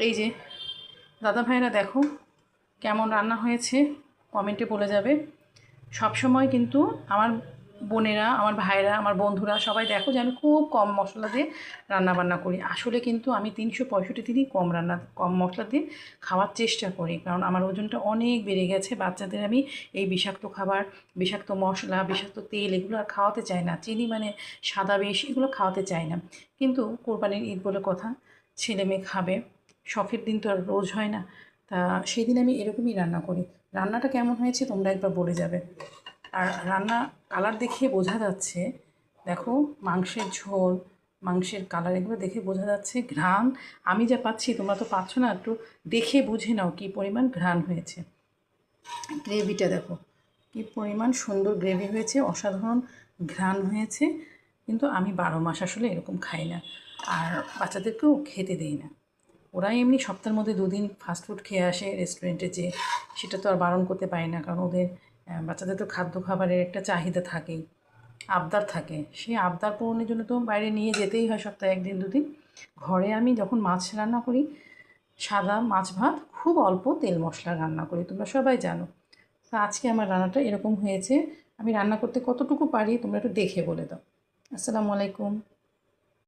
এই যে দাদা ভাইরা দেখো কেমন রান্না হয়েছে, কমেন্টে বলে যাবে। সব সময় কিন্তু আমার বোনেরা, আমার ভাইরা, আমার বন্ধুরা সবাই দেখো যে আমি খুব কম মশলা দিয়ে রান্না বান্না করি। আসলে কিন্তু আমি 365 দিনই কম মশলা দিয়ে খাওয়ার চেষ্টা করি, কারণ আমার ওজনটা অনেক বেড়ে গেছে। বাচ্চাদের আমি এই বিষাক্ত খাবার, বিষাক্ত মশলা, বিষাক্ত তেল এগুলো আর খাওয়াতে চাই না। চিনি মানে সাদা বিষ এগুলো খাওয়াতে চাই না। কিন্তু কোরবানির ঈদ বলে কথা, ছেলে মেয়ে খাবে, শখের দিন তো আর রোজ হয় না। তা সেই দিন আমি এরকমই রান্না করি। রান্নাটা কেমন হয়েছে তোমরা একবার বলে যাবে। আর রান্না কালার দেখে বোঝা যাচ্ছে, দেখো মাংসের ঝোল, মাংসের কালার এগুলো দেখে বোঝা যাচ্ছে। ঘ্রাণ আমি যা পাচ্ছি তোমরা তো পাচ্ছ না, একটু দেখে বুঝে নাও কী পরিমাণ ঘ্রাণ হয়েছে। গ্রেভিটা দেখো কী পরিমাণ সুন্দর গ্রেভি হয়েছে, অসাধারণ ঘ্রাণ হয়েছে। কিন্তু আমি 12 মাস আসলে এরকম খাই না, আর বাচ্চাদেরকেও খেতে দেই না। ওরাই এমনি সপ্তাহের মধ্যে 2 দিন ফাস্টফুড খেয়ে আসে রেস্টুরেন্টে যেয়ে, সেটা তো আর বারণ করতে পারি না, কারণ ওদের বাচ্চাদের তো খাদ্য খাবারের একটা চাহিদা থাকেই, আবদার থাকে। সেই আবদার পূরণের জন্য তো বাইরে নিয়ে যেতেই হয় সপ্তাহে 1 দিন 2 দিন। ঘরে আমি যখন মাছ রান্না করি, সাদা মাছ ভাত, খুব অল্প তেল মশলা রান্না করি, তোমরা সবাই জানো। তো আজকে আমার রান্নাটা এরকম হয়েছে। আমি রান্না করতে কতটুকু পারি তোমরা একটু দেখে বলে দাও। আসসালামু আলাইকুম।